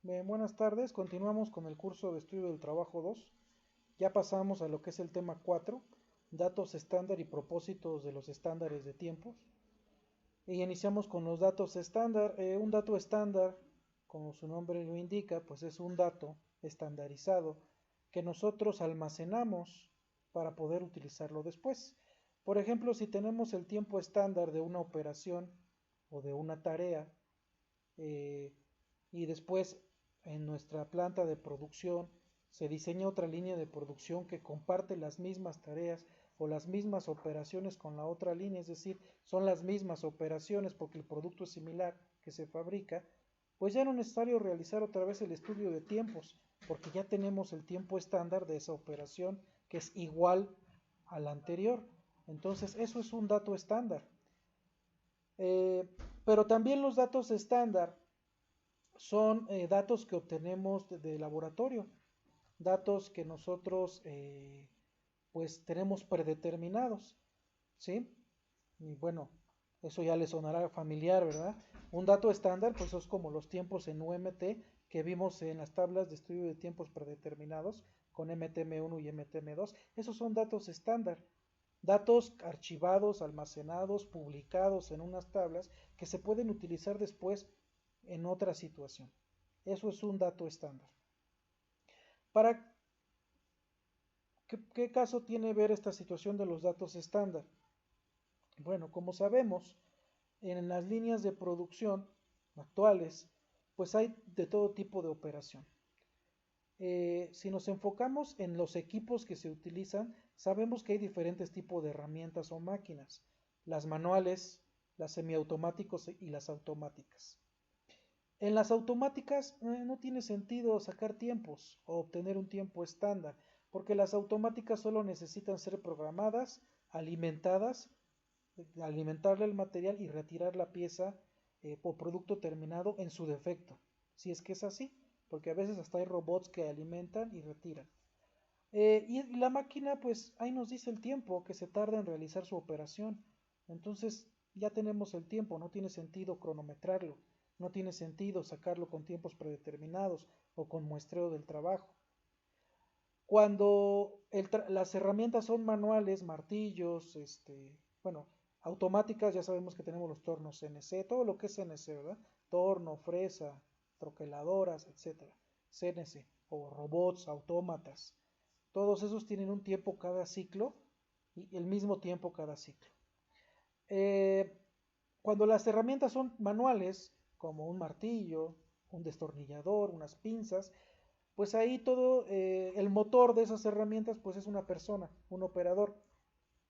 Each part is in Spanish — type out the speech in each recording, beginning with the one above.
Bien, buenas tardes, continuamos con el curso de estudio del trabajo 2. Ya pasamos a lo que es el tema 4, datos estándar y propósitos de los estándares de tiempos. Y iniciamos con los datos estándar. Un dato estándar, como su nombre lo indica, pues es un dato estandarizado que nosotros almacenamos para poder utilizarlo después. Por ejemplo, si tenemos el tiempo estándar de una operación o de una tarea, eh, y después en nuestra planta de producción se diseña otra línea de producción que comparte las mismas tareas o las mismas operaciones con la otra línea, es decir, son las mismas operaciones porque el producto es similar que se fabrica, pues ya no es necesario realizar otra vez el estudio de tiempos, porque ya tenemos el tiempo estándar de esa operación que es igual al anterior. Entonces, eso es un dato estándar. Pero también los datos estándar son datos que obtenemos de laboratorio, datos que nosotros pues tenemos predeterminados, ¿sí? Y bueno, eso ya le sonará familiar, ¿verdad? Un dato estándar, pues es como los tiempos en UMT que vimos en las tablas de estudio de tiempos predeterminados con MTM1 y MTM2. Esos son datos estándar, datos archivados, almacenados, publicados en unas tablas que se pueden utilizar después en otra situación. Eso es un dato estándar. ¿Para qué caso tiene ver esta situación de los datos estándar? Bueno, como sabemos, en las líneas de producción actuales, pues hay de todo tipo de operación. Si nos enfocamos en los equipos que se utilizan, sabemos que hay diferentes tipos de herramientas o máquinas, las manuales, las semiautomáticos y las automáticas. En las automáticas no tiene sentido sacar tiempos o obtener un tiempo estándar, porque las automáticas solo necesitan ser programadas, alimentadas, alimentarle el material y retirar la pieza o producto terminado en su defecto, si es que es así, porque a veces hasta hay robots que alimentan y retiran. Y la máquina, pues ahí nos dice el tiempo que se tarda en realizar su operación. Entonces ya tenemos el tiempo, no tiene sentido cronometrarlo, no tiene sentido sacarlo con tiempos predeterminados o con muestreo del trabajo. Cuando las herramientas son manuales, martillos, bueno, automáticas, ya sabemos que tenemos los tornos CNC, todo lo que es CNC, ¿verdad? Torno, fresa, troqueladoras, etcétera. CNC o robots, autómatas. Todos esos tienen un tiempo cada ciclo y el mismo tiempo cada ciclo. Eh, Cuando las herramientas son manuales, como un martillo, un destornillador, unas pinzas, pues ahí todo el motor de esas herramientas pues es una persona, un operador.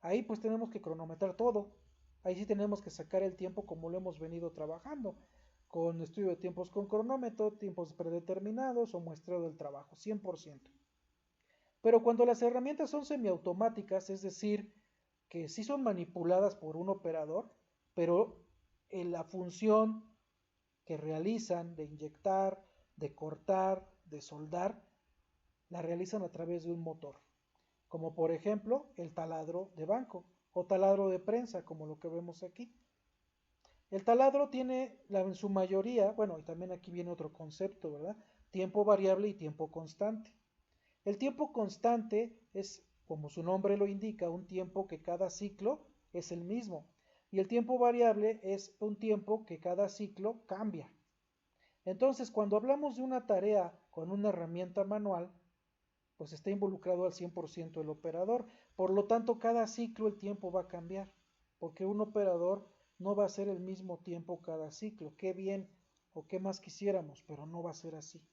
Ahí pues tenemos que cronometrar todo. Ahí sí tenemos que sacar el tiempo como lo hemos venido trabajando, con estudio de tiempos con cronómetro, tiempos predeterminados o muestreo del trabajo, 100%. Pero cuando las herramientas son semiautomáticas, es decir, que sí son manipuladas por un operador, pero en la función que realizan de inyectar, de cortar, de soldar, la realizan a través de un motor, como por ejemplo el taladro de banco o taladro de prensa, como lo que vemos aquí. El taladro tiene en su mayoría, bueno, y también aquí viene otro concepto, ¿verdad? Tiempo variable y tiempo constante. El tiempo constante es, como su nombre lo indica, un tiempo que cada ciclo es el mismo. Y el tiempo variable es un tiempo que cada ciclo cambia. Entonces, cuando hablamos de una tarea con una herramienta manual, pues está involucrado al 100% el operador. Por lo tanto, cada ciclo el tiempo va a cambiar, porque un operador no va a ser el mismo tiempo cada ciclo. Qué bien o qué más quisiéramos, pero no va a ser así.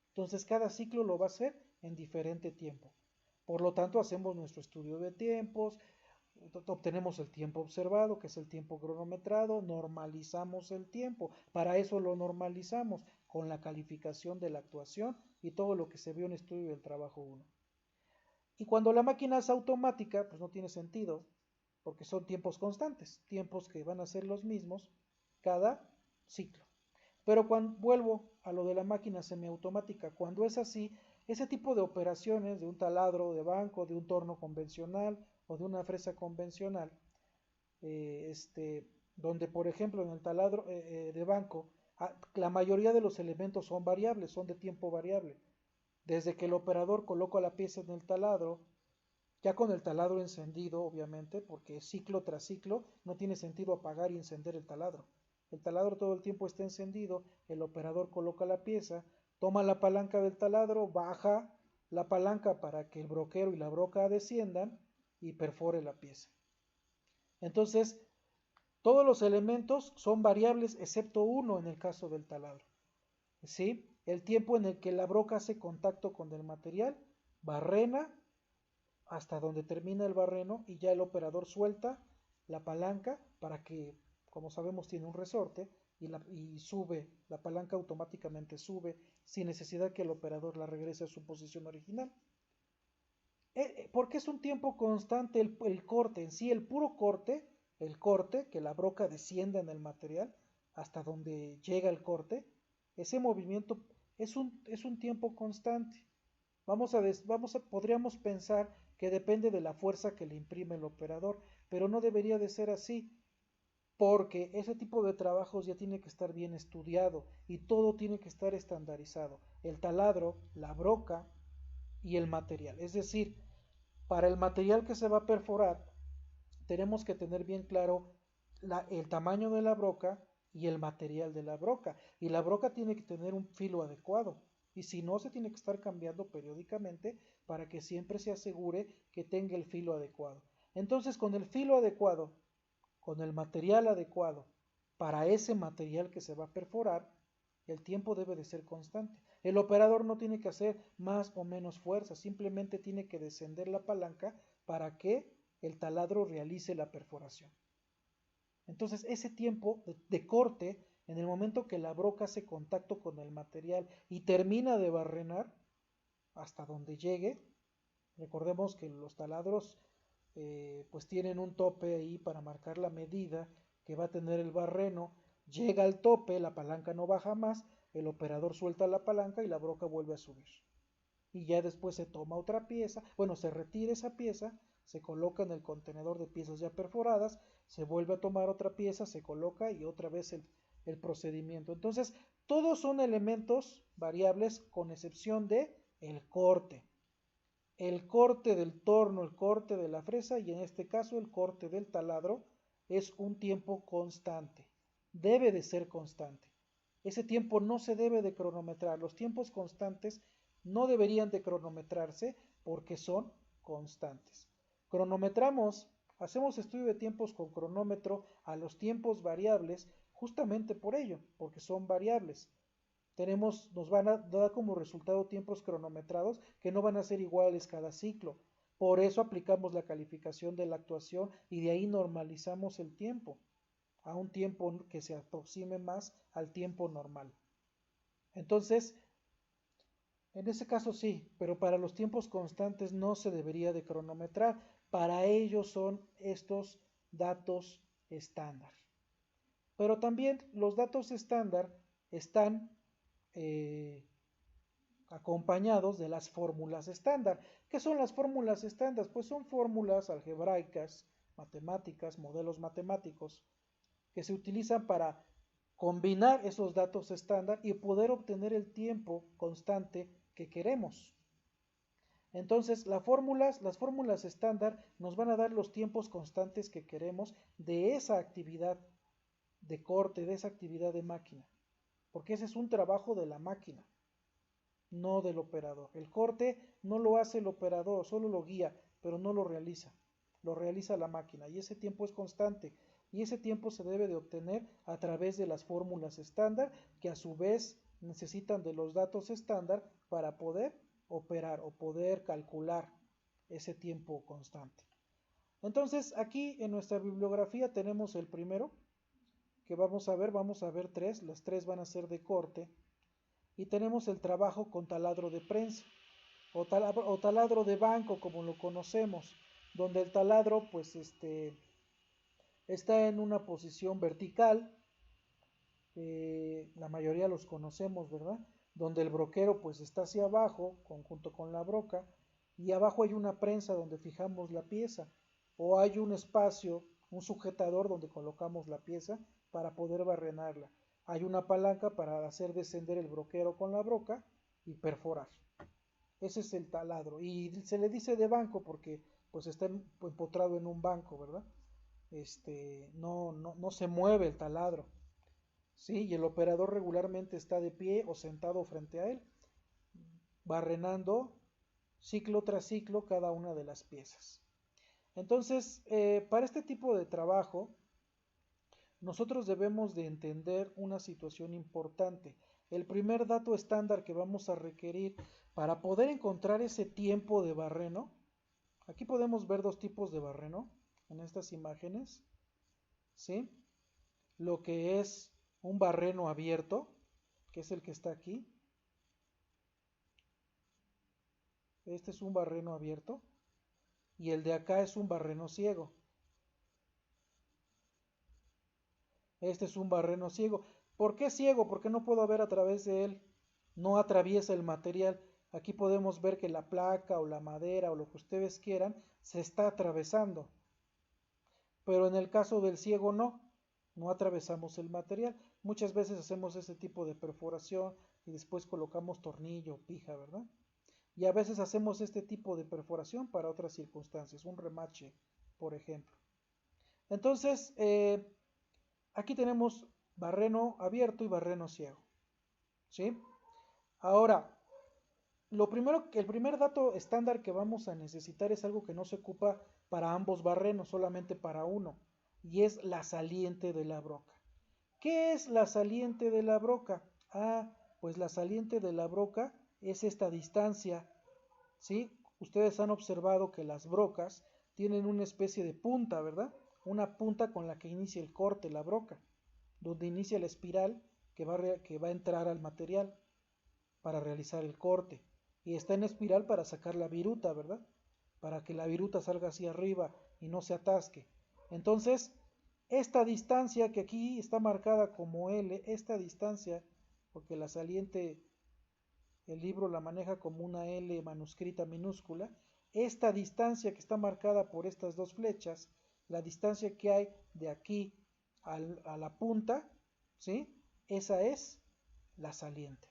Entonces, cada ciclo lo va a hacer en diferente tiempo. Por lo tanto, hacemos nuestro estudio de tiempos, obtenemos el tiempo observado, que es el tiempo cronometrado, normalizamos el tiempo. Para eso lo normalizamos con la calificación de la actuación y todo lo que se vio en estudio del trabajo 1. Y cuando la máquina es automática, pues no tiene sentido, porque son tiempos constantes, tiempos que van a ser los mismos cada ciclo. Pero cuando vuelvo a lo de la máquina semiautomática, cuando es así, ese tipo de operaciones de un taladro de banco, de un torno convencional o de una fresa convencional, donde por ejemplo en el taladro de banco La mayoría de los elementos son variables, son de tiempo variable. Desde que el operador coloca la pieza en el taladro, ya con el taladro encendido, obviamente, porque ciclo tras ciclo no tiene sentido apagar y encender el taladro. El taladro todo el tiempo está encendido, el operador coloca la pieza, toma la palanca del taladro, baja la palanca para que el broquero y la broca desciendan y perfore la pieza. Entonces, todos los elementos son variables excepto uno en el caso del taladro. ¿Sí? El tiempo en el que la broca hace contacto con el material, barrena hasta donde termina el barreno y ya el operador suelta la palanca para que, como sabemos, tiene un resorte y sube, la palanca automáticamente sube sin necesidad que el operador la regrese a su posición original. Porque es un tiempo constante el corte en sí, el puro corte, el corte, que la broca descienda en el material hasta donde llega el corte, ese movimiento es un tiempo constante. Podríamos pensar que depende de la fuerza que le imprime el operador, pero no debería de ser así, porque ese tipo de trabajos ya tiene que estar bien estudiado y todo tiene que estar estandarizado. El taladro, la broca y el material. Es decir, para el material que se va a perforar, tenemos que tener bien claro el tamaño de la broca y el material de la broca. Y la broca tiene que tener un filo adecuado. Y si no, se tiene que estar cambiando periódicamente para que siempre se asegure que tenga el filo adecuado. Entonces, con el filo adecuado, con el material adecuado, para ese material que se va a perforar, el tiempo debe de ser constante. El operador no tiene que hacer más o menos fuerza, simplemente tiene que descender la palanca para que el taladro realice la perforación. Entonces, ese tiempo de corte, en el momento que la broca hace contacto con el material y termina de barrenar, hasta donde llegue, recordemos que los taladros pues tienen un tope ahí para marcar la medida que va a tener el barreno, llega al tope, la palanca no baja más, el operador suelta la palanca y la broca vuelve a subir. Y ya después se toma otra pieza, bueno, se retira esa pieza, se coloca en el contenedor de piezas ya perforadas, se vuelve a tomar otra pieza, se coloca y otra vez el procedimiento. Entonces, todos son elementos variables con excepción de el corte. El corte del torno, el corte de la fresa y en este caso el corte del taladro es un tiempo constante. Debe de ser constante. Ese tiempo no se debe de cronometrar. Los tiempos constantes no deberían de cronometrarse porque son constantes. Cronometramos, hacemos estudio de tiempos con cronómetro a los tiempos variables justamente por ello, porque son variables. Nos van a dar como resultado tiempos cronometrados que no van a ser iguales cada ciclo. Por eso aplicamos la calificación de la actuación y de ahí normalizamos el tiempo a un tiempo que se aproxime más al tiempo normal. Entonces, en ese caso sí, pero para los tiempos constantes no se debería de cronometrar. Para ello son estos datos estándar. Pero también los datos estándar están acompañados de las fórmulas estándar. ¿Qué son las fórmulas estándar? Pues son fórmulas algebraicas, matemáticas, modelos matemáticos, que se utilizan para combinar esos datos estándar y poder obtener el tiempo constante que queremos. Entonces, las fórmulas estándar nos van a dar los tiempos constantes que queremos de esa actividad de corte, de esa actividad de máquina, porque ese es un trabajo de la máquina, no del operador. El corte no lo hace el operador, solo lo guía, pero no lo realiza la máquina y ese tiempo es constante y ese tiempo se debe de obtener a través de las fórmulas estándar que a su vez necesitan de los datos estándar para poder operar o poder calcular ese tiempo constante. Entonces aquí en nuestra bibliografía tenemos el primero que vamos a ver tres, las tres van a ser de corte y tenemos el trabajo con taladro de prensa o taladro de banco como lo conocemos, donde el taladro pues está en una posición vertical, la mayoría los conocemos, ¿verdad? Donde el broquero pues está hacia abajo, junto con la broca, y abajo hay una prensa donde fijamos la pieza, o hay un espacio, un sujetador donde colocamos la pieza para poder barrenarla. hay una palanca para hacer descender el broquero con la broca y perforar. Ese es el taladro. Y se le dice de banco porque pues está empotrado en un banco, ¿verdad? No se mueve el taladro. ¿Sí? Y el operador regularmente está de pie o sentado frente a él, barrenando ciclo tras ciclo cada una de las piezas. Entonces, para este tipo de trabajo, nosotros debemos de entender una situación importante. El primer dato estándar que vamos a requerir para poder encontrar ese tiempo de barreno, aquí podemos ver dos tipos de barreno en estas imágenes, ¿sí? Lo que es un barreno abierto, que es el que está aquí. Este es un barreno abierto y el de acá es un barreno ciego. Este es un barreno ciego. ¿Por qué ciego? Porque no puedo ver a través de él. No atraviesa el material. Aquí podemos ver que la placa o la madera o lo que ustedes quieran se está atravesando. Pero en el caso del ciego no atravesamos el material. Muchas veces hacemos ese tipo de perforación y después colocamos tornillo o pija, ¿verdad? Y a veces hacemos este tipo de perforación para otras circunstancias, un remache, por ejemplo. Entonces, aquí tenemos barreno abierto y barreno ciego, ¿sí? Ahora, el primer dato estándar que vamos a necesitar es algo que no se ocupa para ambos barrenos, solamente para uno, y es la saliente de la broca. ¿Qué es la saliente de la broca? Pues la saliente de la broca es esta distancia, ¿sí? Ustedes han observado que las brocas tienen una especie de punta, ¿verdad? Una punta con la que inicia el corte, la broca, donde inicia la espiral que va a entrar al material para realizar el corte. Y está en espiral para sacar la viruta, ¿verdad? Para que la viruta salga hacia arriba y no se atasque. Entonces, esta distancia que aquí está marcada como L, esta distancia, porque la saliente, el libro la maneja como una L manuscrita minúscula, esta distancia que está marcada por estas dos flechas, la distancia que hay de aquí a la punta, ¿sí? Esa es la saliente.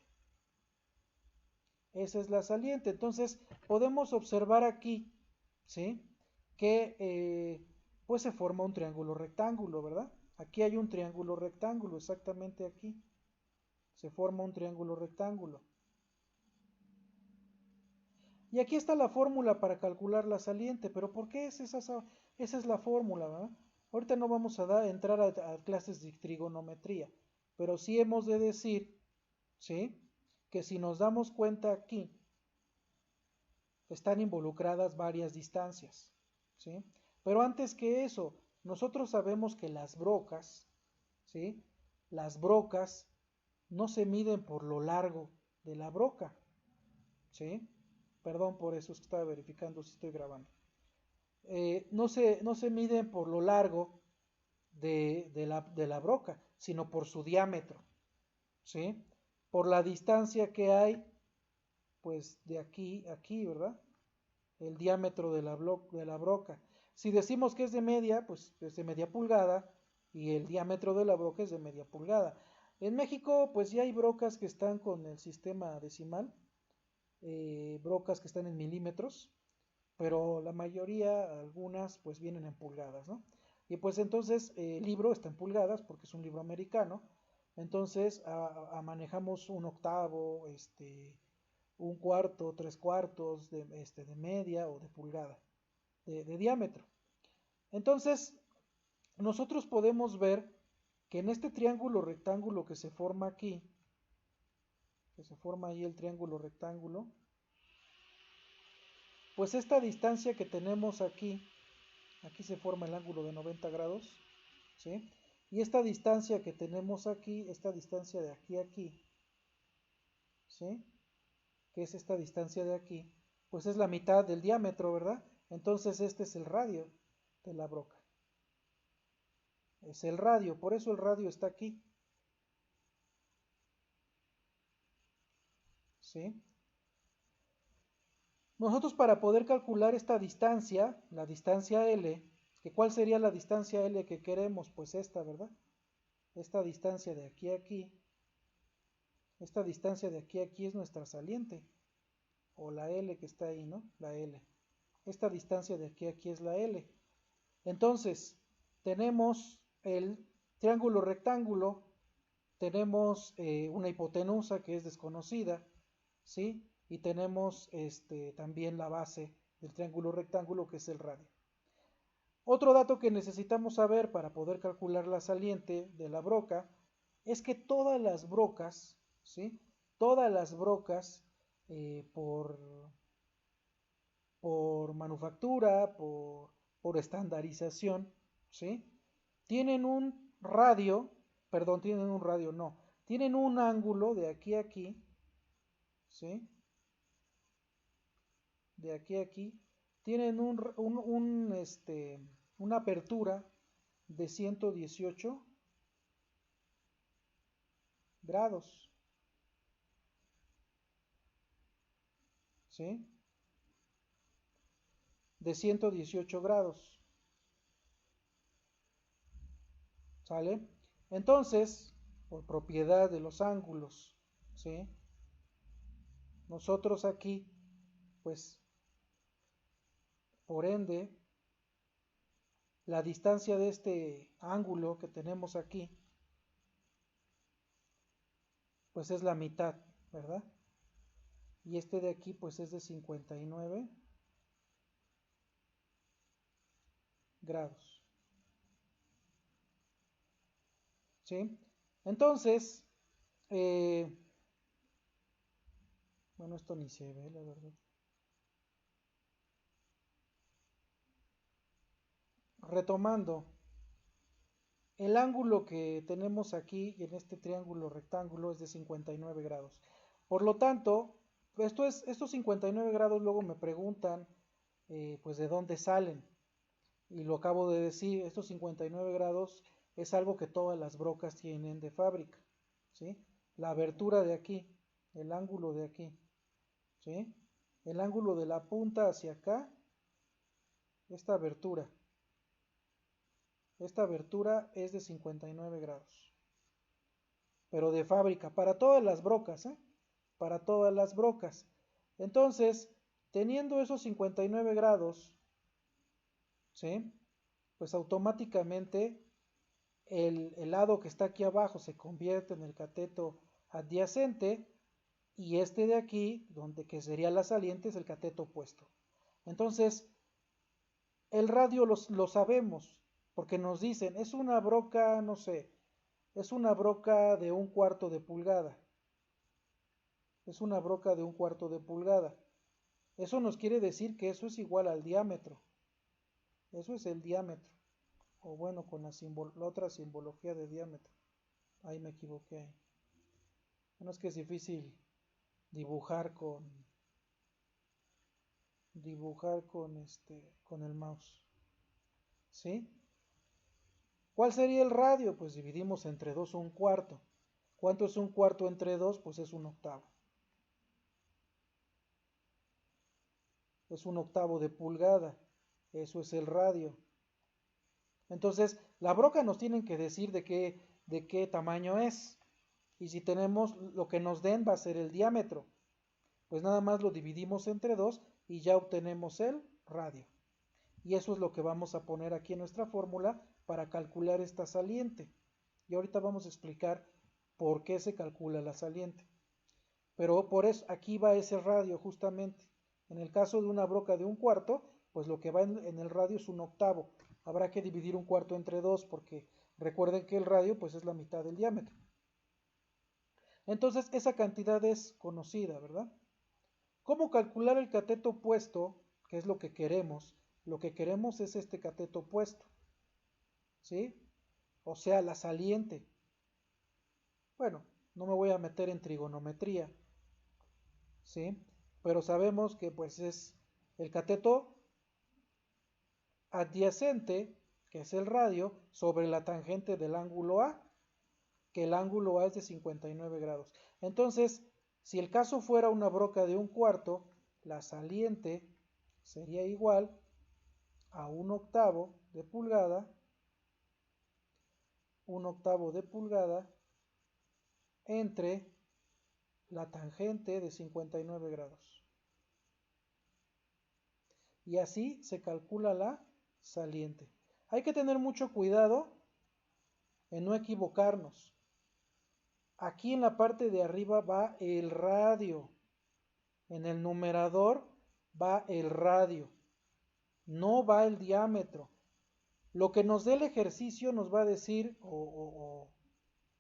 Esa es la saliente. Entonces, podemos observar aquí, ¿sí? Que pues se forma un triángulo rectángulo, ¿verdad? Aquí hay un triángulo rectángulo, exactamente aquí. Se forma un triángulo rectángulo. Y aquí está la fórmula para calcular la saliente, pero ¿por qué es esa es la fórmula, ¿verdad? Ahorita no vamos a entrar a clases de trigonometría, pero sí hemos de decir, ¿sí? Que si nos damos cuenta aquí, están involucradas varias distancias, ¿sí? Pero antes que eso, nosotros sabemos que las brocas, ¿sí? Las brocas no se miden por lo largo de la broca, ¿sí? Perdón por eso, es que estaba verificando si estoy grabando. No se miden por lo largo de la broca, sino por su diámetro, ¿sí? Por la distancia que hay, pues de aquí a aquí, ¿verdad? El diámetro de la broca. Si decimos que es de media, pues es de media pulgada y el diámetro de la broca es de media pulgada. En México, pues ya hay brocas que están con el sistema decimal, brocas que están en milímetros, pero la mayoría, algunas, pues vienen en pulgadas, ¿no? Y pues entonces el libro está en pulgadas porque es un libro americano, entonces manejamos un octavo, un cuarto, tres cuartos de media o de pulgada de diámetro. Entonces, nosotros podemos ver que en este triángulo rectángulo que se forma aquí, que se forma ahí el triángulo rectángulo, pues esta distancia que tenemos aquí se forma el ángulo de 90 grados, ¿sí? Y esta distancia que tenemos aquí, esta distancia de aquí a aquí, ¿sí? Que es esta distancia de aquí, pues es la mitad del diámetro, ¿verdad? Entonces este es el radio de la broca. Es el radio, por eso el radio está aquí, ¿sí? Nosotros para poder calcular esta distancia, la distancia L, que ¿cuál sería la distancia L que queremos? Pues esta, ¿verdad? esta distancia de aquí a aquí, esta distancia de aquí a aquí es nuestra saliente, o la L que está ahí, ¿no? La L. Esta distancia de aquí a aquí es la L. Entonces, tenemos el triángulo rectángulo, tenemos una hipotenusa que es desconocida, ¿sí? Y tenemos también la base del triángulo rectángulo que es el radio. Otro dato que necesitamos saber para poder calcular la saliente de la broca es que todas las brocas, ¿sí? Todas las brocas por manufactura, por estandarización, ¿sí? Tienen un radio, perdón, tienen un radio, no, tienen un ángulo de aquí a aquí, ¿sí? De aquí a aquí, tienen una apertura de 118 grados, ¿sí? De 118 grados, ¿sale? Entonces, por propiedad de los ángulos, ¿sí? Nosotros aquí, pues, por ende, la distancia de este ángulo que tenemos aquí, pues es la mitad, ¿verdad? Y este de aquí, pues es de 59 grados, ¿sí? Entonces, eh, bueno, esto ni se ve, la verdad. Retomando, el ángulo que tenemos aquí en este triángulo rectángulo es de 59 grados. Por lo tanto, estos 59 grados luego me preguntan, pues de dónde salen. Y lo acabo de decir, estos 59 grados es algo que todas las brocas tienen de fábrica, ¿sí? La abertura de aquí, el ángulo de aquí, ¿sí? El ángulo de la punta hacia acá, esta abertura. Esta abertura es de 59 grados, pero de fábrica, para todas las brocas, ¿eh? Para todas las brocas. Entonces, teniendo esos 59 grados, ¿sí? Pues automáticamente el lado que está aquí abajo se convierte en el cateto adyacente y este de aquí, donde que sería la saliente, es el cateto opuesto. Entonces, el radio lo sabemos, porque nos dicen, es una broca, no sé, es una broca de 1/4 de pulgada. Es una broca de 1/4 de pulgada. Eso nos quiere decir que eso es igual al diámetro. Eso es el diámetro. O bueno, con la otra simbología de diámetro. Ahí me equivoqué. Ahí. Bueno, es que es difícil dibujar con el mouse. ¿Sí? ¿Cuál sería el radio? Pues dividimos entre 2 1/4. ¿Cuánto es 1/4 entre 2? Pues es 1/8. Es 1/8 de pulgada. Eso es el radio. Entonces, la broca nos tienen que decir de qué tamaño es. Y si tenemos lo que nos den va a ser el diámetro. Pues nada más lo dividimos entre 2 y ya obtenemos el radio. Y eso es lo que vamos a poner aquí en nuestra fórmula para calcular esta saliente. Y ahorita vamos a explicar por qué se calcula la saliente. Pero por eso aquí va ese radio justamente. En el caso de una broca de 1/4, pues lo que va en el radio es 1/8. Habrá que dividir 1/4 entre 2 porque recuerden que el radio pues es la mitad del diámetro. Entonces esa cantidad es conocida, ¿verdad? ¿Cómo calcular el cateto opuesto? Que es lo que queremos. Lo que queremos es este cateto opuesto, ¿sí? O sea, la saliente. Bueno, no me voy a meter en trigonometría, ¿sí? Pero sabemos que pues es el cateto adyacente, que es el radio, sobre la tangente del ángulo A, que el ángulo A es de 59 grados. Entonces, si el caso fuera una broca de 1/4, la saliente sería igual a 1/8 de pulgada 1/8 de pulgada entre la tangente de 59 grados. Y así se calcula la saliente. Hay que tener mucho cuidado en no equivocarnos. Aquí en la parte de arriba va el radio. En el numerador va el radio. No va el diámetro. Lo que nos dé el ejercicio nos va a decir, o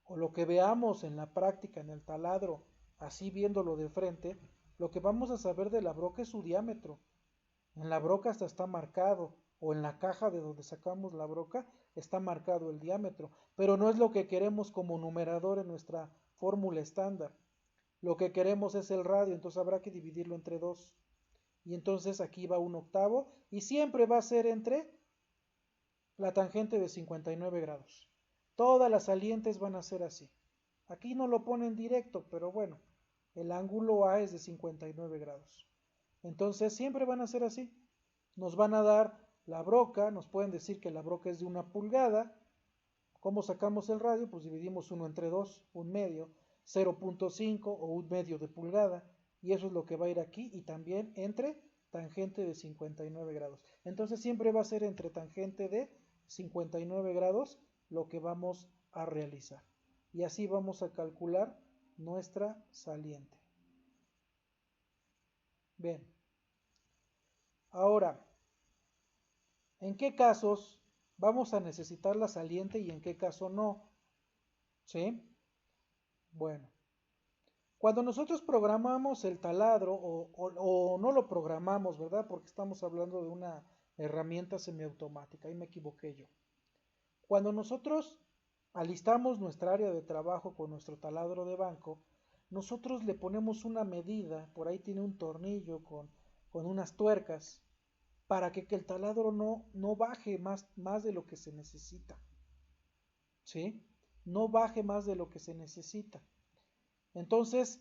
lo que veamos en la práctica, en el taladro, así viéndolo de frente, lo que vamos a saber de la broca es su diámetro. En la broca hasta está marcado, o en la caja de donde sacamos la broca está marcado el diámetro, pero no es lo que queremos como numerador en nuestra fórmula estándar. Lo que queremos es el radio, entonces habrá que dividirlo entre 2. Y entonces aquí va 1/8 y siempre va a ser entre la tangente de 59 grados. Todas las salientes van a ser así. Aquí no lo ponen directo, pero bueno, el ángulo A es de 59 grados. Entonces siempre van a ser así. Nos van a dar la broca, nos pueden decir que la broca es de 1 pulgada. ¿Cómo sacamos el radio? Pues dividimos 1 entre 2, un medio, 0.5 o un medio de pulgada. Y eso es lo que va a ir aquí y también entre tangente de 59 grados. Entonces siempre va a ser entre tangente de 59 grados lo que vamos a realizar. Y así vamos a calcular nuestra saliente. Bien. Ahora, ¿en qué casos vamos a necesitar la saliente y en qué caso no? ¿Sí? Bueno, cuando nosotros programamos el taladro o no lo programamos, ¿verdad? Porque estamos hablando de una herramienta semiautomática, ahí me equivoqué yo. Cuando nosotros alistamos nuestra área de trabajo con nuestro taladro de banco, nosotros le ponemos una medida, por ahí tiene un tornillo con unas tuercas, para que el taladro no baje más de lo que se necesita. ¿Sí? No baje más de lo que se necesita. Entonces,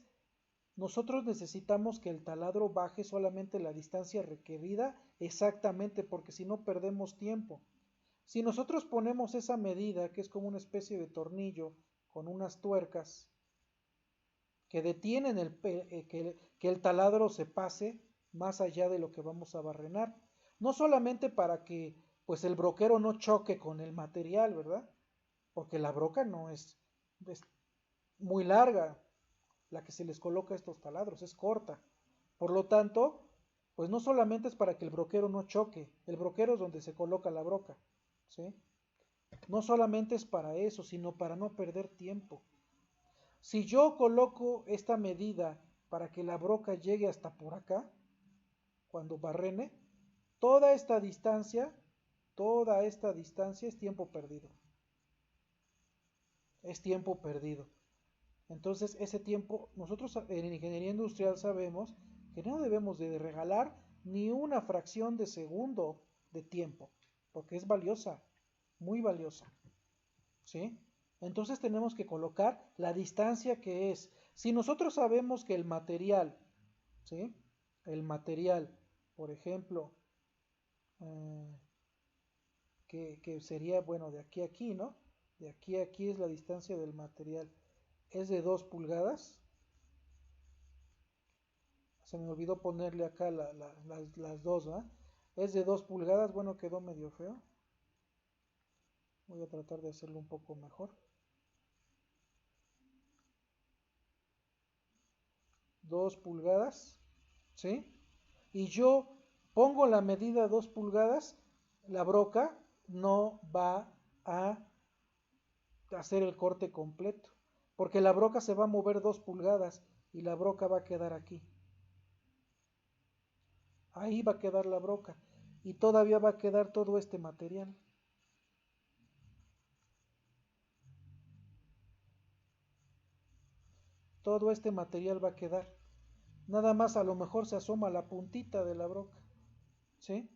nosotros necesitamos que el taladro baje solamente la distancia requerida exactamente, porque si no perdemos tiempo. Si nosotros ponemos esa medida, que es como una especie de tornillo con unas tuercas que detienen que el taladro se pase más allá de lo que vamos a barrenar, no solamente para que pues el broquero no choque con el material, ¿verdad? Porque la broca no es muy larga, la que se les coloca a estos taladros, es corta. Por lo tanto, pues no solamente es para que el broquero no choque, el broquero es donde se coloca la broca, ¿sí? No solamente es para eso, sino para no perder tiempo. Si yo coloco esta medida para que la broca llegue hasta por acá, cuando barrene, toda esta distancia es tiempo perdido. Es tiempo perdido. Entonces, ese tiempo, nosotros en ingeniería industrial sabemos que no debemos de regalar ni una fracción de segundo de tiempo, porque es valiosa, muy valiosa. ¿Sí? Entonces tenemos que colocar la distancia que es. Si nosotros sabemos que el material, ¿sí? El material, por ejemplo, eh, que sería, bueno, de aquí a aquí, ¿no? De aquí a aquí es la distancia del material. Es de 2 pulgadas. Se me olvidó ponerle acá las dos, ¿va? Es de 2 pulgadas. Bueno, quedó medio feo. Voy a tratar de hacerlo un poco mejor. 2 pulgadas, ¿sí? Y yo pongo la medida 2 pulgadas, la broca no va a hacer el corte completo, porque la broca se va a mover 2 pulgadas y la broca va a quedar aquí. Ahí va a quedar la broca y todavía va a quedar todo este material. Todo este material va a quedar. Nada más a lo mejor se asoma la puntita de la broca, ¿sí?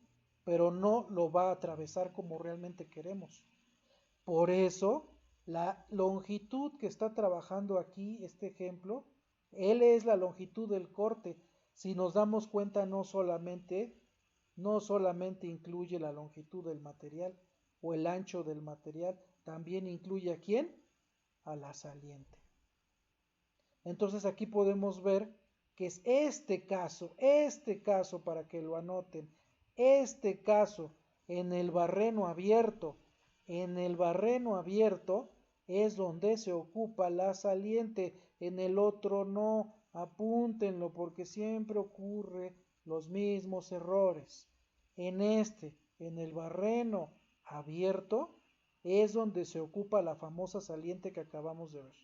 Pero no lo va a atravesar como realmente queremos. Por eso, la longitud que está trabajando aquí, este ejemplo, L es la longitud del corte. Si nos damos cuenta, no solamente incluye la longitud del material o el ancho del material, también incluye ¿a quién? A la saliente. Entonces aquí podemos ver que es este caso para que lo anoten, este caso en el barreno abierto, es donde se ocupa la saliente, en el otro no, apúntenlo porque siempre ocurre los mismos errores. En el barreno abierto, es donde se ocupa la famosa saliente que acabamos de ver.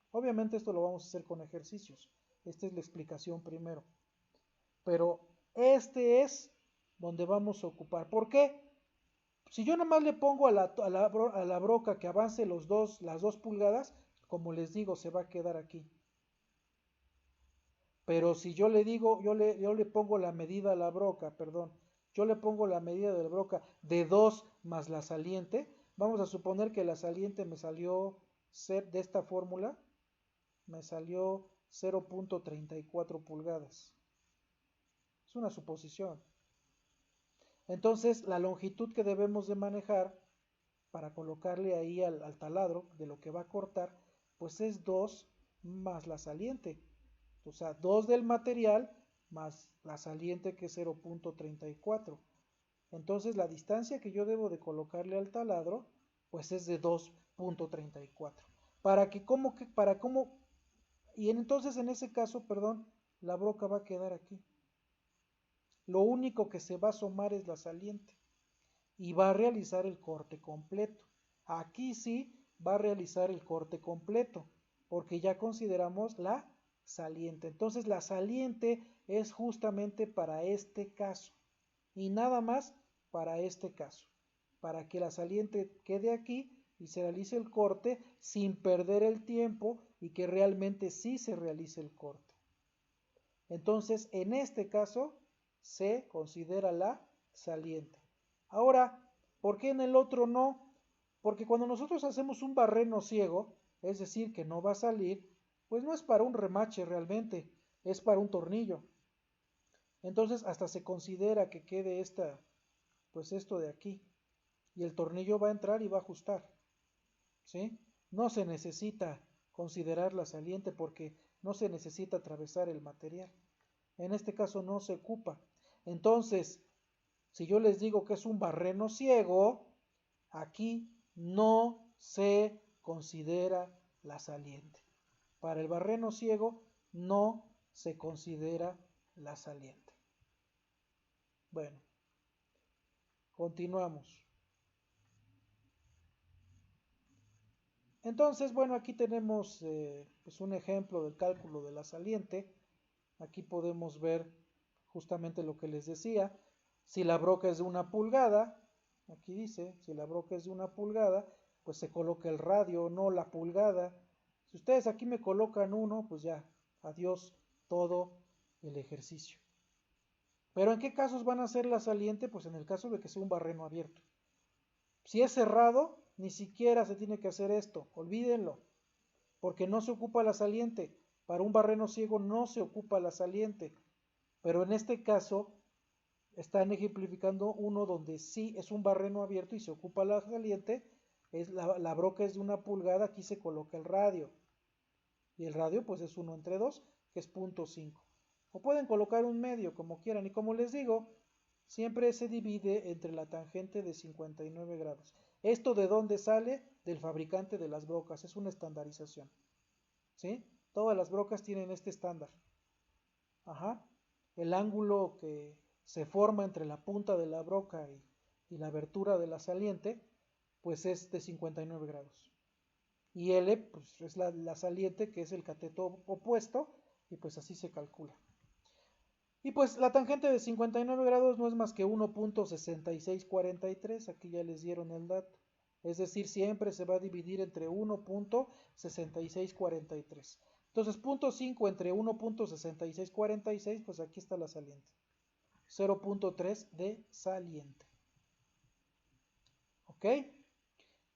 Obviamente esto lo vamos a hacer con ejercicios. Esta es la explicación primero. Pero este es donde vamos a ocupar. ¿Por qué? Si yo nomás le pongo a la broca que avance las 2 pulgadas, como les digo, se va a quedar aquí. Pero si yo le digo, yo le pongo la medida a la broca, perdón, yo le pongo la medida de la broca de 2 más la saliente, vamos a suponer que la saliente me salió ser de esta fórmula, me salió 0.34 pulgadas. Es una suposición. Entonces, la longitud que debemos de manejar para colocarle ahí al taladro de lo que va a cortar, pues es 2 más la saliente. O sea, 2 del material más la saliente que es 0.34. Entonces, la distancia que yo debo de colocarle al taladro, pues es de 2.34. Y entonces en ese caso, perdón, la broca va a quedar aquí. Lo único que se va a asomar es la saliente y va a realizar el corte completo. Aquí sí va a realizar el corte completo porque ya consideramos la saliente. Entonces la saliente es justamente para este caso y nada más para este caso, para que la saliente quede aquí y se realice el corte sin perder el tiempo y que realmente sí se realice el corte. Entonces, en este caso, se considera la saliente. Ahora, ¿por qué en el otro no? Porque cuando nosotros hacemos un barreno ciego, es decir, que no va a salir, pues no es para un remache realmente, es para un tornillo. Entonces, hasta se considera que quede pues esto de aquí. Y el tornillo va a entrar y va a ajustar. ¿Sí? No se necesita considerar la saliente porque no se necesita atravesar el material. En este caso no se ocupa. Entonces, si yo les digo que es un barreno ciego, aquí no se considera la saliente. Para el barreno ciego no se considera la saliente. Bueno, continuamos. Entonces, bueno, aquí tenemos pues un ejemplo del cálculo de la saliente. Aquí podemos ver justamente lo que les decía. Si la broca es de 1 pulgada, aquí dice, si la broca es de 1 pulgada, pues se coloca el radio, no la pulgada. Si ustedes aquí me colocan 1, pues ya, adiós todo el ejercicio. Pero ¿en qué casos van a ser la saliente? Pues en el caso de que sea un barreno abierto. Si es cerrado, ni siquiera se tiene que hacer esto, olvídenlo, porque no se ocupa la saliente. Para un barreno ciego no se ocupa la saliente, pero en este caso están ejemplificando uno donde sí es un barreno abierto y se ocupa la saliente, la broca es de 1 pulgada, aquí se coloca el radio, y el radio pues es 1 entre 2, que es 0.5. O pueden colocar un medio, como quieran, y como les digo, siempre se divide entre la tangente de 59 grados. ¿Esto de dónde sale? Del fabricante de las brocas, es una estandarización. ¿Sí? Todas las brocas tienen este estándar. Ajá. El ángulo que se forma entre la punta de la broca y la abertura de la saliente, pues es de 59 grados. Y L, pues es la saliente, que es el cateto opuesto, y pues así se calcula. Y pues la tangente de 59 grados no es más que 1.6643, aquí ya les dieron el dato. Es decir, siempre se va a dividir entre 1.6643. Entonces, 0.5 entre 1.6646, pues aquí está la saliente. 0.3 de saliente. ¿Ok?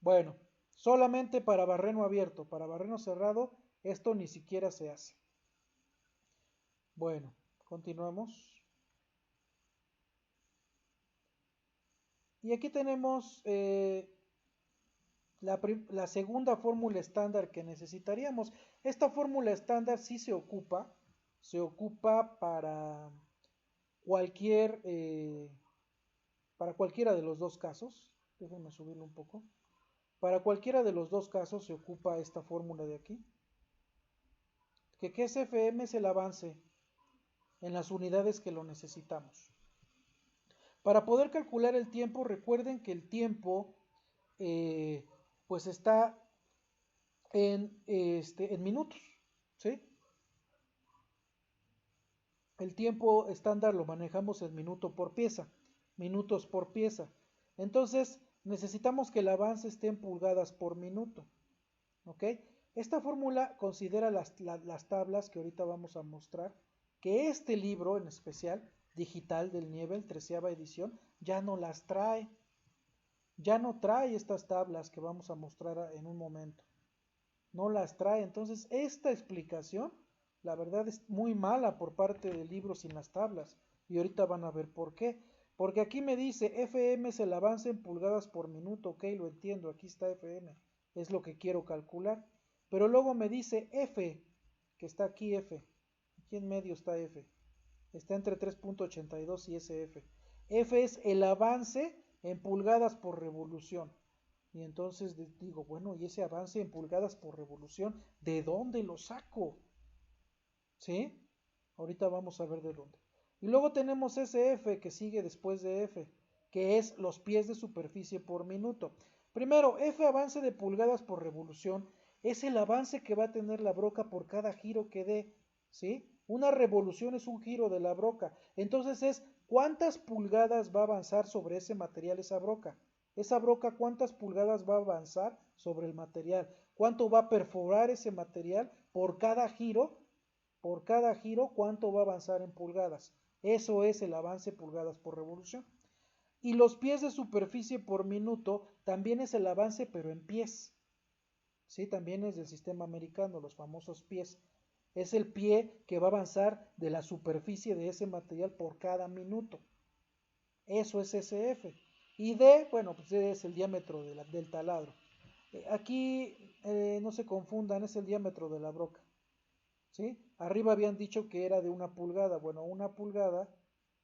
Bueno, solamente para barreno abierto, para barreno cerrado, esto ni siquiera se hace. Bueno, continuamos. Y aquí tenemos la segunda fórmula estándar que necesitaríamos. Esta fórmula estándar sí se ocupa cualquier, eh, para cualquiera de los dos casos. Déjenme subirlo un poco. Para cualquiera de los dos casos se ocupa esta fórmula de aquí. Que es FM es el avance en las unidades que lo necesitamos. Para poder calcular el tiempo, recuerden que el tiempo pues está en minutos, ¿sí? El tiempo estándar lo manejamos en minutos por pieza. Entonces, necesitamos que el avance esté en pulgadas por minuto, ¿ok? Esta fórmula considera las tablas que ahorita vamos a mostrar, que este libro en especial, digital del Nivel, 13ª edición, ya no las trae. Ya no trae estas tablas que vamos a mostrar en un momento. No las trae. Entonces, esta explicación, la verdad, es muy mala por parte del libro sin las tablas. Y ahorita van a ver por qué. Porque aquí me dice, FM es el avance en pulgadas por minuto. Ok, lo entiendo, aquí está FM. Es lo que quiero calcular. Pero luego me dice F, que está aquí F. Aquí en medio está F. Está entre 3.82 y SF. F es el avance en pulgadas por revolución. Y entonces digo, bueno, ¿y ese avance en pulgadas por revolución, de dónde lo saco? ¿Sí? Ahorita vamos a ver de dónde. Y luego tenemos SF que sigue después de F, que es los pies de superficie por minuto. Primero, F avance de pulgadas por revolución es el avance que va a tener la broca por cada giro que dé, ¿sí? Una revolución es un giro de la broca. Entonces es cuántas pulgadas va a avanzar sobre ese material esa broca. Esa broca cuántas pulgadas va a avanzar sobre el material. Cuánto va a perforar ese material por cada giro. Por cada giro cuánto va a avanzar en pulgadas. Eso es el avance pulgadas por revolución. Y los pies de superficie por minuto también es el avance pero en pies. ¿Sí? También es del sistema americano, los famosos pies. Es el pie que va a avanzar de la superficie de ese material por cada minuto. Eso es SF. Y D, bueno, pues D es el diámetro del taladro. Aquí no se confundan, es el diámetro de la broca. ¿Sí? Arriba habían dicho que era de 1 pulgada. Bueno, 1 pulgada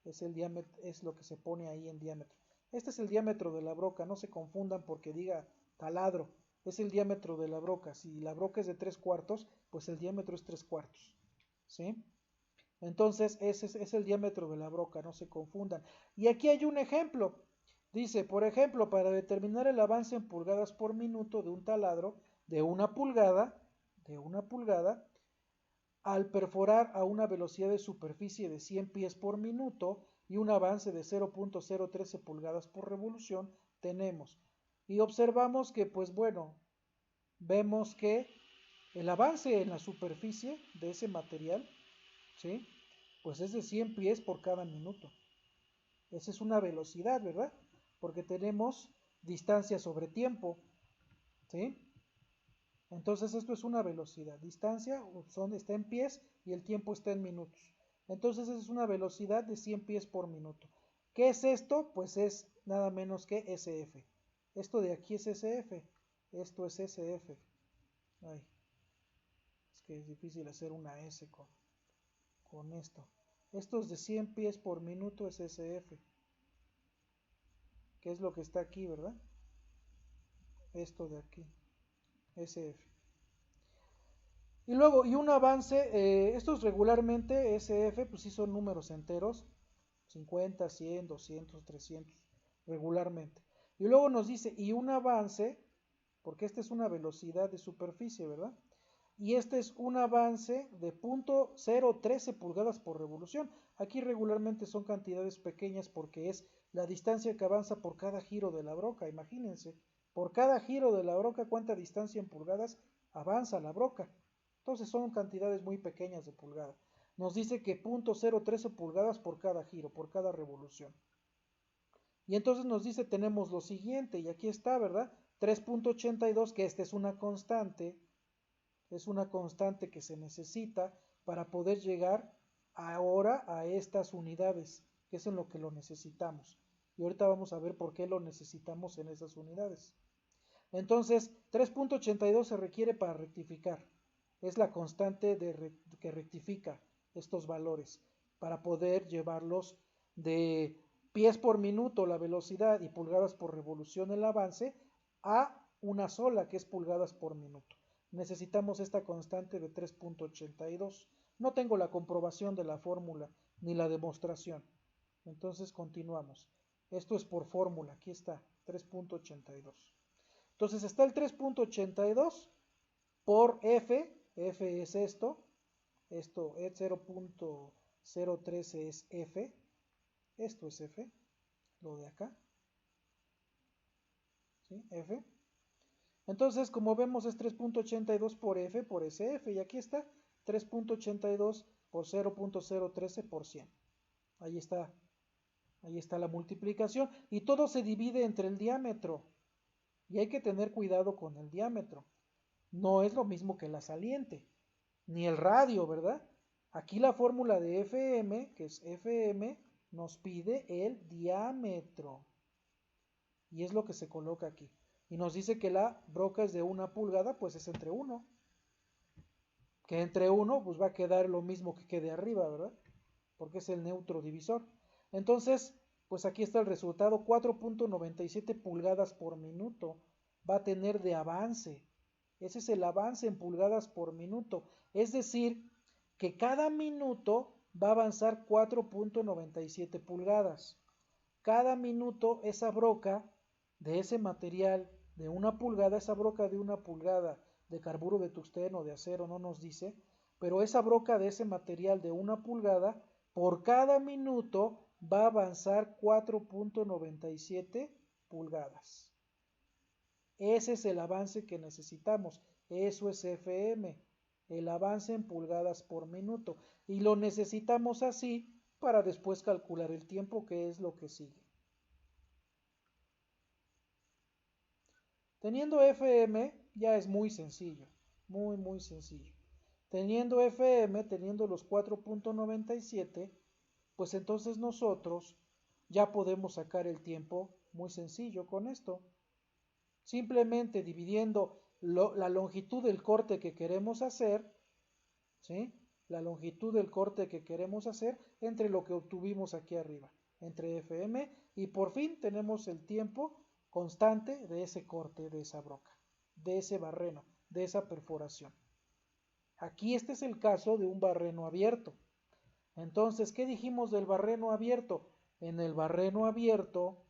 es el diámetro, es lo que se pone ahí en diámetro. Este es el diámetro de la broca, no se confundan porque diga taladro. Es el diámetro de la broca. Si la broca es de 3/4, pues el diámetro es 3/4. ¿Sí? Entonces, ese es el diámetro de la broca, no se confundan. Y aquí hay un ejemplo. Dice, por ejemplo, para determinar el avance en pulgadas por minuto de un taladro de una pulgada, al perforar a una velocidad de superficie de 100 pies por minuto y un avance de 0.013 pulgadas por revolución, tenemos. Y observamos que, pues bueno, vemos que el avance en la superficie de ese material, ¿sí? Pues es de 100 pies por cada minuto. Esa es una velocidad, ¿verdad? Porque tenemos distancia sobre tiempo, ¿sí? Entonces esto es una velocidad. Distancia está en pies y el tiempo está en minutos. Entonces es una velocidad de 100 pies por minuto. ¿Qué es esto? Pues es nada menos que SF. Esto de aquí es SF. Esto es SF. Ay, es que es difícil hacer una S con esto. Esto es de 100 pies por minuto es SF. ¿Qué es lo que está aquí, verdad? Esto de aquí. SF. Y luego, y un avance, estos regularmente SF, pues sí son números enteros, 50, 100, 200, 300, regularmente. Y luego nos dice, y un avance, porque esta es una velocidad de superficie, ¿verdad? Y este es un avance de 0.013 pulgadas por revolución. Aquí regularmente son cantidades pequeñas porque es la distancia que avanza por cada giro de la broca, imagínense. Por cada giro de la broca, ¿cuánta distancia en pulgadas avanza la broca? Entonces son cantidades muy pequeñas de pulgada. Nos dice que 0.013 pulgadas por cada giro, por cada revolución. Y entonces nos dice, tenemos lo siguiente, y aquí está, ¿verdad? 3.82, que esta es una constante que se necesita para poder llegar ahora a estas unidades, que es en lo que lo necesitamos. Y ahorita vamos a ver por qué lo necesitamos en esas unidades. Entonces, 3.82 se requiere para rectificar. Es la constante que rectifica estos valores para poder llevarlos de pies por minuto la velocidad y pulgadas por revolución el avance a una sola, que es pulgadas por minuto. Necesitamos esta constante de 3.82. No tengo la comprobación de la fórmula ni la demostración. Entonces continuamos. Esto es por fórmula, aquí está, 3.82. Entonces está el 3.82 por F es esto es 0.013 es F, esto es F, lo de acá, ¿sí? F. Entonces, como vemos, es 3.82 por F por SF, y aquí está 3.82 por 0.013 por 100. Ahí está la multiplicación, y todo se divide entre el diámetro, y hay que tener cuidado con el diámetro. No es lo mismo que la saliente, ni el radio, ¿verdad? Aquí la fórmula de FM, que es FM, nos pide el diámetro. Y es lo que se coloca aquí. Y nos dice que la broca es de 1 pulgada, pues es entre 1. Que entre 1, pues va a quedar lo mismo que quede arriba, ¿verdad? Porque es el neutro divisor. Entonces, pues aquí está el resultado, 4.97 pulgadas por minuto va a tener de avance. Ese es el avance en pulgadas por minuto. Es decir, que cada minuto va a avanzar 4.97 pulgadas. Cada minuto esa broca de ese material de 1 pulgada, esa broca de 1 pulgada de carburo de tungsteno, de acero, no nos dice, pero esa broca de ese material de 1 pulgada, por cada minuto va a avanzar 4.97 pulgadas. Ese es el avance que necesitamos. Eso es FM, el avance en pulgadas por minuto. Y lo necesitamos así para después calcular el tiempo, que es lo que sigue. Teniendo FM ya es muy sencillo, muy sencillo. Teniendo FM, teniendo los 4.97, pues entonces nosotros ya podemos sacar el tiempo muy sencillo con esto. Simplemente dividiendo la longitud del corte que queremos hacer, ¿sí? La longitud del corte que queremos hacer entre lo que obtuvimos aquí arriba, entre FM, y por fin tenemos el tiempo constante de ese corte, de esa broca, de ese barreno, de esa perforación. Aquí este es el caso de un barreno abierto. Entonces, ¿qué dijimos del barreno abierto? En el barreno abierto,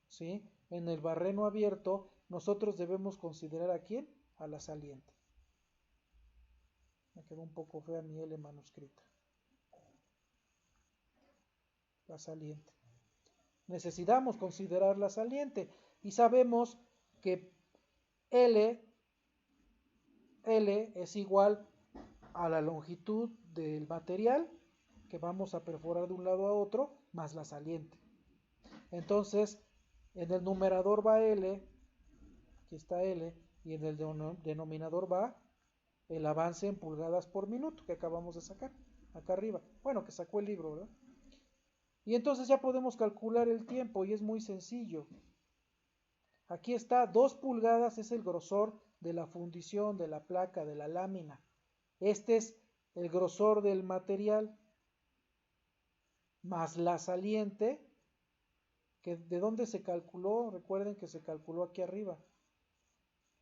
¿sí? En el barreno abierto, nosotros debemos considerar ¿a quién? A la saliente. Me quedó un poco fea mi L manuscrita. La saliente. Necesitamos considerar la saliente y sabemos que L es igual a la longitud del material que vamos a perforar de un lado a otro más la saliente. Entonces, en el numerador va L, aquí está L, y en el denominador va el avance en pulgadas por minuto que acabamos de sacar, acá arriba. Bueno, que sacó el libro, ¿verdad? Y entonces ya podemos calcular el tiempo y es muy sencillo. Aquí está, 2 pulgadas es el grosor de la fundición, de la placa, de la lámina. Este es el grosor del material más la saliente, que de dónde se calculó, recuerden que se calculó aquí arriba.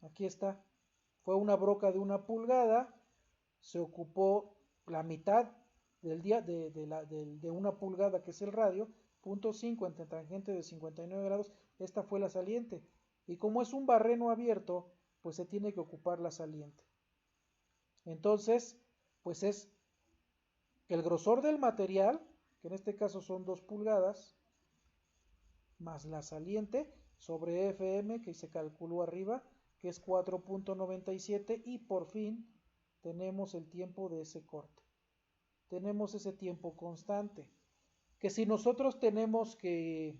Aquí está, fue una broca de 1 pulgada, se ocupó la mitad del día de 1 pulgada, que es el radio, 0.5 entre tangente de 59 grados, esta fue la saliente. Y como es un barreno abierto, pues se tiene que ocupar la saliente. Entonces, pues es el grosor del material, que en este caso son 2 pulgadas, más la saliente sobre FM, que se calculó arriba, que es 4.97, y por fin tenemos el tiempo de ese corte. Tenemos ese tiempo constante. Que si nosotros tenemos que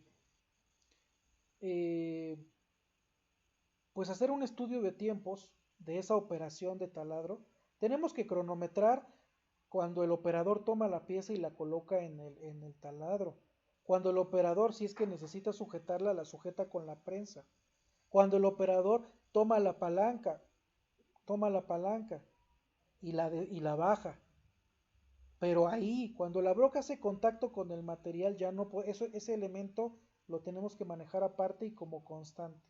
pues hacer un estudio de tiempos de esa operación de taladro, tenemos que cronometrar cuando el operador toma la pieza y la coloca en el taladro. Cuando el operador, si es que necesita sujetarla, la sujeta con la prensa. Cuando el operador toma la palanca, toma la palanca y la baja. Pero ahí, cuando la broca hace contacto con el material, ya no puede, ese elemento lo tenemos que manejar aparte y como constante.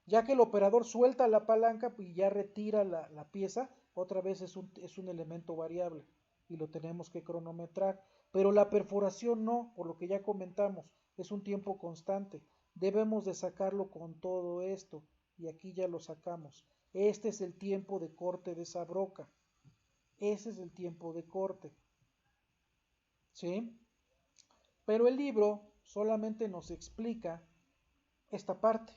Ya que el operador suelta la palanca y ya retira la pieza, otra vez es un elemento variable y lo tenemos que cronometrar. Pero la perforación no, por lo que ya comentamos, es un tiempo constante. Debemos de sacarlo con todo esto y aquí ya lo sacamos. Este es el tiempo de corte de esa broca. Ese es el tiempo de corte. ¿Sí? Pero el libro solamente nos explica esta parte.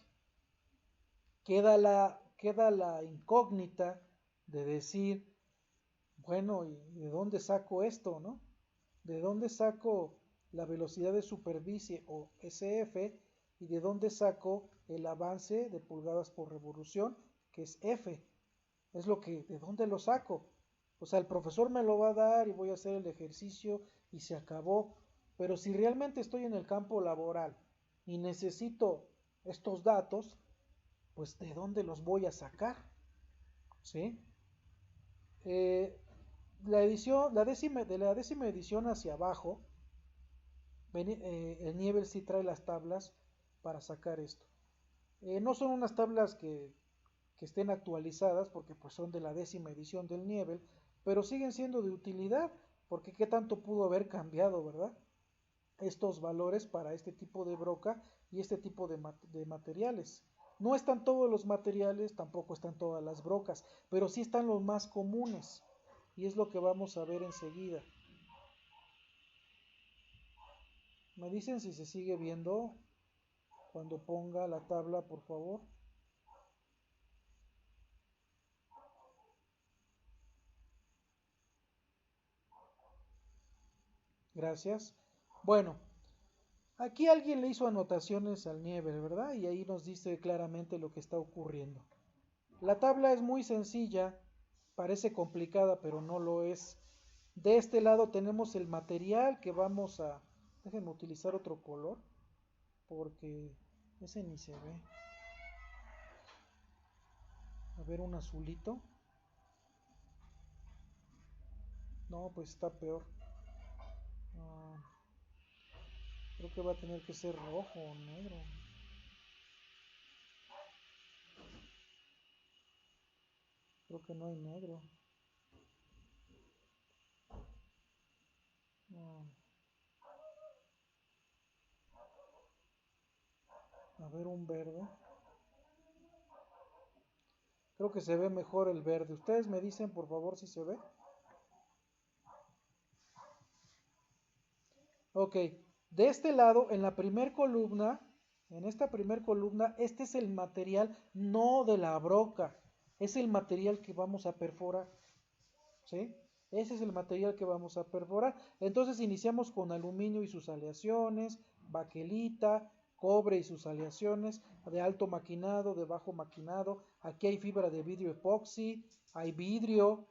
Queda la incógnita de decir, bueno, ¿y de dónde saco esto, no? ¿De dónde saco la velocidad de superficie o SF y de dónde saco el avance de pulgadas por revolución, que es F? Es lo que, ¿de dónde lo saco? O sea, el profesor me lo va a dar y voy a hacer el ejercicio y se acabó. Pero si realmente estoy en el campo laboral y necesito estos datos, pues ¿de dónde los voy a sacar? ¿Sí? Eh, de la décima edición hacia abajo, el Niebel sí trae las tablas para sacar esto. No son unas tablas que estén actualizadas porque pues son de la décima edición del Niebel, pero siguen siendo de utilidad porque qué tanto pudo haber cambiado, ¿verdad? Estos valores para este tipo de broca y este tipo de materiales. No están todos los materiales, tampoco están todas las brocas, pero sí están los más comunes y es lo que vamos a ver enseguida. Me dicen si se sigue viendo cuando ponga la tabla, por favor. Gracias. Bueno, aquí alguien le hizo anotaciones al Niebel, ¿verdad? Y ahí nos dice claramente lo que está ocurriendo. La tabla es muy sencilla, parece complicada, pero no lo es. De este lado tenemos el material que vamos a... Déjenme utilizar otro color, porque ese ni se ve. A ver, un azulito. No, pues está peor. Ah, creo que va a tener que ser rojo o negro. Creo que no hay negro. Ah, a ver, un verde. Creo que se ve mejor el verde. Ustedes me dicen, por favor, si se ve. Ok, de este lado, en la primer columna, en esta primer columna, este es el material no de la broca, es el material que vamos a perforar, ¿sí? Ese es el material que vamos a perforar. Entonces iniciamos con aluminio y sus aleaciones, baquelita, cobre y sus aleaciones, de alto maquinado, de bajo maquinado. Aquí hay fibra de vidrio epoxi, hay vidrio,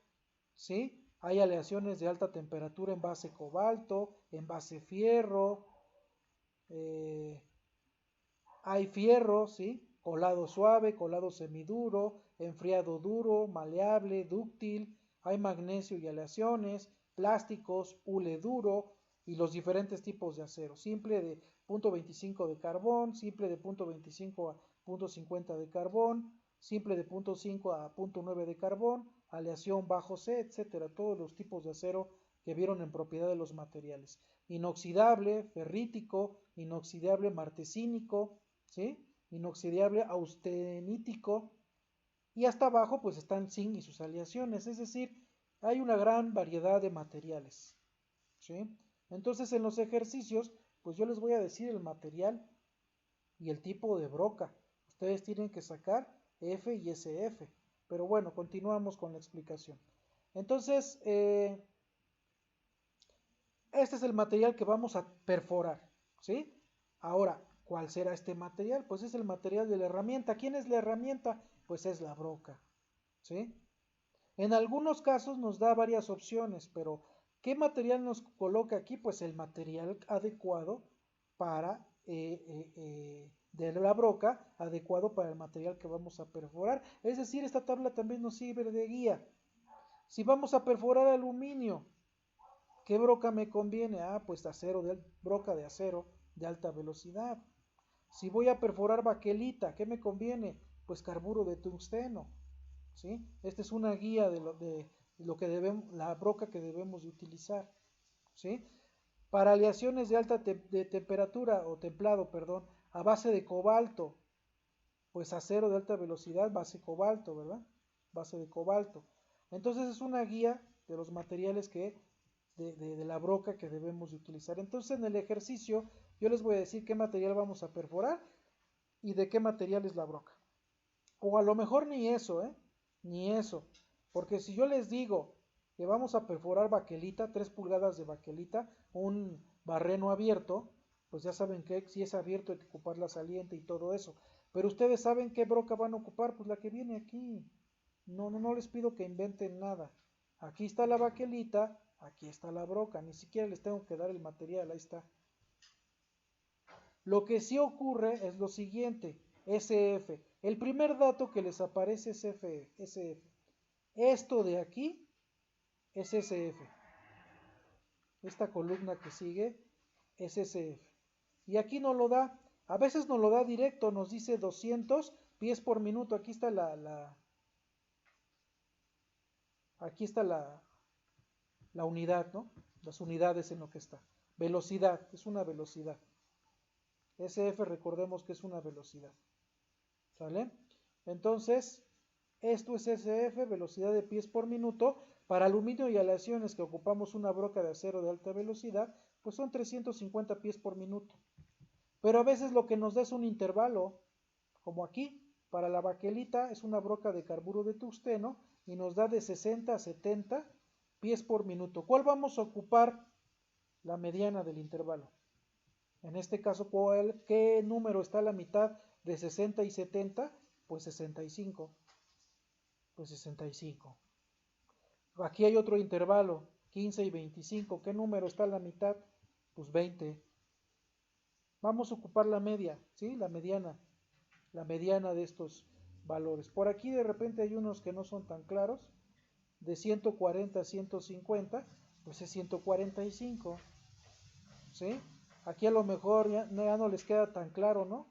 ¿sí? Hay aleaciones de alta temperatura en base cobalto, en base fierro, eh, hay fierro, ¿sí? Colado suave, colado semiduro, enfriado duro, maleable, dúctil, hay magnesio y aleaciones, plásticos, hule duro y los diferentes tipos de acero, simple de 0.25 de carbón, simple de 0.25 a 0.50 de carbón, simple de 0.5 a 0.9 de carbón, aleación bajo C, etcétera, todos los tipos de acero que vieron en propiedad de los materiales. Inoxidable, ferrítico, inoxidable martesínico, ¿sí? Inoxidable austenítico, y hasta abajo pues están zinc y sus aleaciones, es decir, hay una gran variedad de materiales, ¿sí? Entonces en los ejercicios pues yo les voy a decir el material y el tipo de broca. Ustedes tienen que sacar F y SF. Pero bueno, continuamos con la explicación. Entonces, este es el material que vamos a perforar, ¿sí? Ahora, ¿cuál será este material? Pues es el material de la herramienta. ¿Quién es la herramienta? Pues es la broca, ¿sí? En algunos casos nos da varias opciones, pero ¿qué material nos coloca aquí? Pues el material adecuado para de la broca adecuado para el material que vamos a perforar. Es decir, esta tabla también nos sirve de guía. Si vamos a perforar aluminio, ¿qué broca me conviene? Ah, pues broca de acero de alta velocidad. Si voy a perforar baquelita, ¿qué me conviene? Pues carburo de tungsteno. ¿Sí? Esta es una guía de lo que debemos, la broca que debemos de utilizar. ¿Sí? Para aleaciones de alta de temperatura o templado, perdón, a base de cobalto, pues acero de alta velocidad, base cobalto, ¿verdad? Base de cobalto. Entonces es una guía de los materiales de la broca que debemos de utilizar. Entonces en el ejercicio yo les voy a decir qué material vamos a perforar y de qué material es la broca. O a lo mejor ni eso, ¿eh? Ni eso. Porque si yo les digo que vamos a perforar baquelita, 3 pulgadas de baquelita, un barreno abierto, pues ya saben que si es abierto hay que ocupar la saliente y todo eso. Pero ustedes saben qué broca van a ocupar, pues la que viene aquí. No les pido que inventen nada. Aquí está la baquelita, aquí está la broca, ni siquiera les tengo que dar el material, ahí está. Lo que sí ocurre es lo siguiente, SF. El primer dato que les aparece es SF. Esto de aquí es SF. Esta columna que sigue es SF. Y aquí nos lo da, a veces nos lo da directo, nos dice 200 pies por minuto. Aquí está aquí está la unidad, ¿no? Las unidades en lo que está. Velocidad, es una velocidad. SF recordemos que es una velocidad. ¿Sale? Entonces, esto es SF, velocidad de pies por minuto. Para aluminio y aleaciones que ocupamos una broca de acero de alta velocidad, pues son 350 pies por minuto. Pero a veces lo que nos da es un intervalo, como aquí. Para la baquelita es una broca de carburo de tungsteno y nos da de 60 a 70 pies por minuto. ¿Cuál vamos a ocupar? La mediana del intervalo. En este caso, ¿qué número está a la mitad de 60 y 70? Pues 65. Pues 65. Aquí hay otro intervalo, 15 y 25. ¿Qué número está a la mitad? Pues 20. Vamos a ocupar la media, ¿sí? La mediana de estos valores. Por aquí de repente hay unos que no son tan claros. De 140 a 150, pues es 145. ¿Sí? Aquí a lo mejor ya no les queda tan claro, ¿no?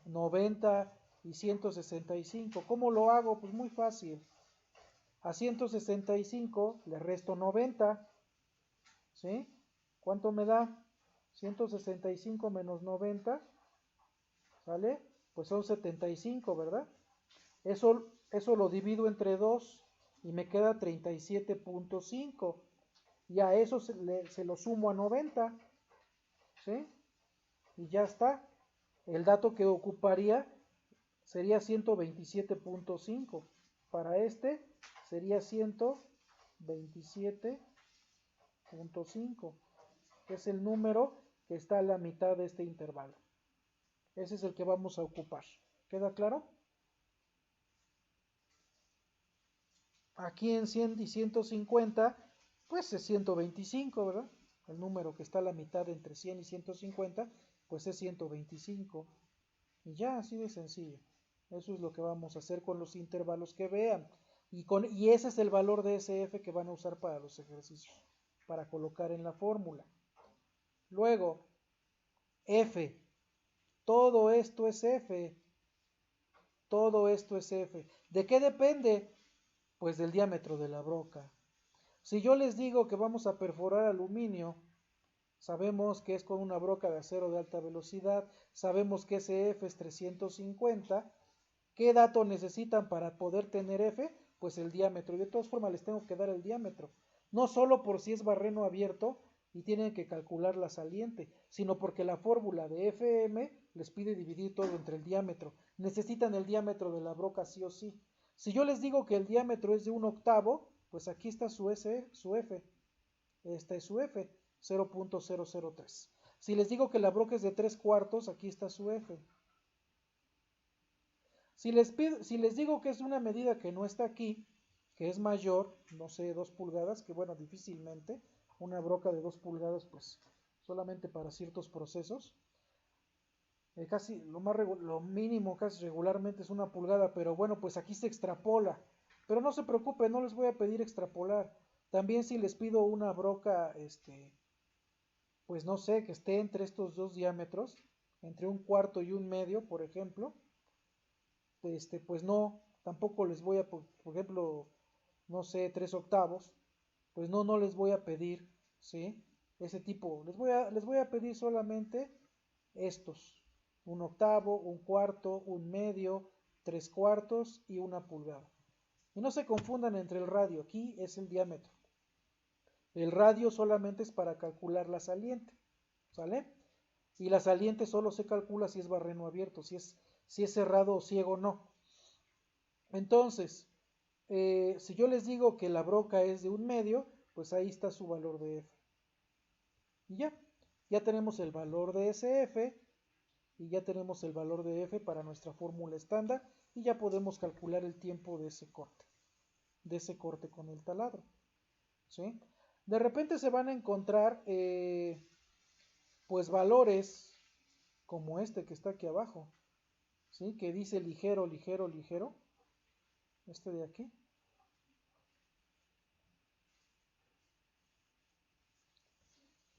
90 y 165. ¿Cómo lo hago? Pues muy fácil. A 165 le resto 90. ¿Sí? ¿Cuánto me da? 165 menos 90. ¿Sale? Pues son 75, ¿verdad? Eso lo divido entre 2 y me queda 37.5. Y a eso se lo sumo a 90. ¿Sí? Y ya está. El dato que ocuparía sería 127.5. Para este sería 127.5. Es el número que está a la mitad de este intervalo. Ese es el que vamos a ocupar. ¿Queda claro? Aquí en 100 y 150, pues es 125, ¿verdad? El número que está a la mitad entre 100 y 150, pues es 125. Y ya, así de sencillo. Eso es lo que vamos a hacer con los intervalos que vean. Y ese es el valor de SF que van a usar para los ejercicios, para colocar en la fórmula. Luego, F. Todo esto es F. Todo esto es F. ¿De qué depende? Pues del diámetro de la broca. Si yo les digo que vamos a perforar aluminio, sabemos que es con una broca de acero de alta velocidad, sabemos que ese F es 350. ¿Qué dato necesitan para poder tener F? Pues el diámetro. Y de todas formas les tengo que dar el diámetro. No solo por si es barreno abierto y tienen que calcular la saliente, sino porque la fórmula de FM les pide dividir todo entre el diámetro. Necesitan el diámetro de la broca sí o sí. Si yo les digo que el diámetro es de 1/8, pues aquí está su F. Esta es su F, 0.003. Si les digo que la broca es de 3/4, aquí está su F. Si les digo que es una medida que no está aquí, que es mayor, no sé, 2 pulgadas, que bueno, difícilmente, una broca de 2 pulgadas, pues solamente para ciertos procesos. casi lo mínimo casi regularmente es 1 pulgada, pero bueno, pues aquí se extrapola. Pero no se preocupe, no les voy a pedir extrapolar. También si les pido una broca, pues no sé, que esté entre estos dos diámetros, entre 1/4 y 1/2, por ejemplo, pues no, tampoco les voy a, por ejemplo, no sé, 3/8, pues no, no les voy a pedir, ¿sí? Ese tipo, les voy a pedir solamente estos, 1/8, 1/4, 1/2, 3/4 y 1 pulgada. Y no se confundan entre el radio, aquí es el diámetro. El radio solamente es para calcular la saliente, ¿sale? Y la saliente solo se calcula si es barreno abierto, si es cerrado o ciego, no. Entonces, si yo les digo que la broca es de 1/2, pues ahí está su valor de F. Y ya tenemos el valor de SF y ya tenemos el valor de F para nuestra fórmula estándar y ya podemos calcular el tiempo de ese corte con el taladro. ¿Sí? De repente se van a encontrar pues valores como este que está aquí abajo, ¿sí? Que dice ligero, ligero, ligero, este de aquí.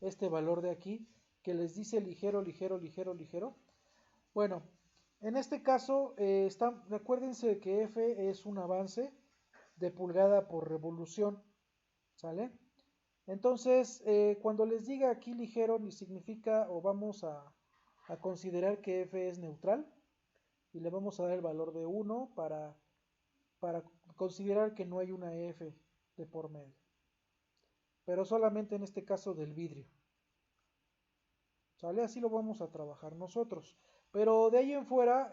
Este valor de aquí que les dice ligero, ligero, ligero, ligero. Bueno, en este caso, recuérdense que F es un avance de pulgada por revolución, ¿sale? Entonces, cuando les diga aquí ligero, ni significa o vamos a considerar que F es neutral y le vamos a dar el valor de 1 para considerar que no hay una F de por medio, pero solamente en este caso del vidrio, ¿sale? Así lo vamos a trabajar nosotros, pero de ahí en fuera,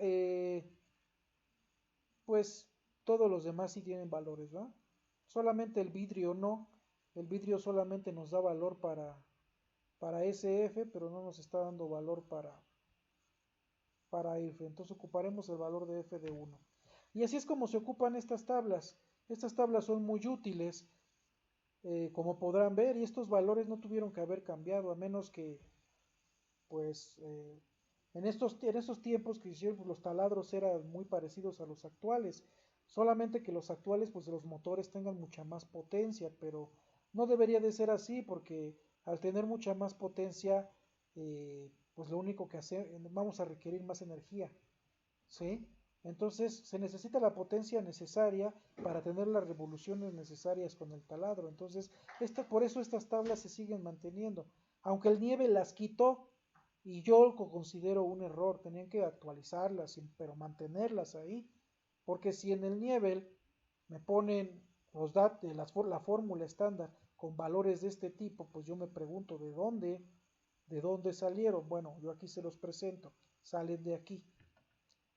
pues todos los demás sí tienen valores, ¿va? Solamente el vidrio no. El vidrio solamente nos da valor para SF, pero no nos está dando valor para F. Entonces ocuparemos el valor de F de 1. Y así es como se ocupan estas tablas. Estas tablas son muy útiles, como podrán ver, y estos valores no tuvieron que haber cambiado, a menos que, pues, en estos tiempos que hicieron, pues, los taladros eran muy parecidos a los actuales, solamente que los actuales, pues los motores tengan mucha más potencia, pero no debería de ser así porque al tener mucha más potencia, pues lo único que vamos a requerir más energía, ¿sí? Entonces se necesita la potencia necesaria para tener las revoluciones necesarias con el taladro. Entonces, por eso estas tablas se siguen manteniendo. Aunque el Nieve las quitó, y yo lo considero un error, tenían que actualizarlas, pero mantenerlas ahí. Porque si en el Nivel me ponen los datos, la fórmula estándar con valores de este tipo, pues yo me pregunto de dónde salieron. Bueno, yo aquí se los presento, salen de aquí,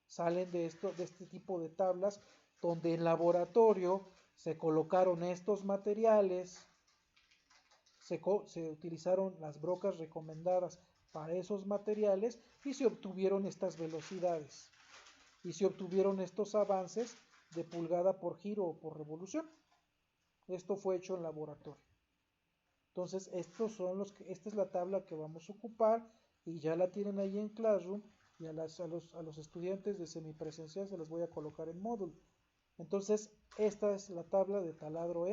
salen de este tipo de tablas donde en laboratorio se colocaron estos materiales, se utilizaron las brocas recomendadas para esos materiales y se obtuvieron estas velocidades y se obtuvieron estos avances de pulgada por giro o por revolución. Esto fue hecho en laboratorio. Entonces, esta es la tabla que vamos a ocupar y ya la tienen ahí en Classroom y a los estudiantes de semipresencial se las voy a colocar en módulo. Entonces, esta es la tabla de taladro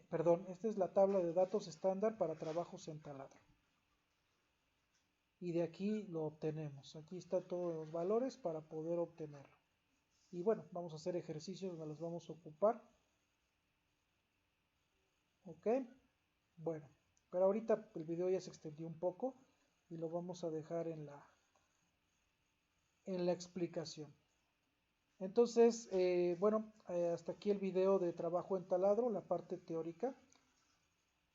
perdón, esta es la tabla de datos estándar para trabajos en taladro. Y de aquí lo obtenemos. Aquí están todos los valores para poder obtenerlo. Y bueno, vamos a hacer ejercicios donde los vamos a ocupar. Ok, bueno, pero ahorita el video ya se extendió un poco y lo vamos a dejar en la explicación. Entonces, bueno, hasta aquí el video de trabajo en taladro, la parte teórica.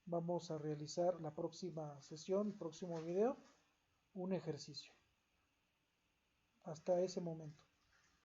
Vamos a realizar la próxima sesión, el próximo video, un ejercicio. Hasta ese momento.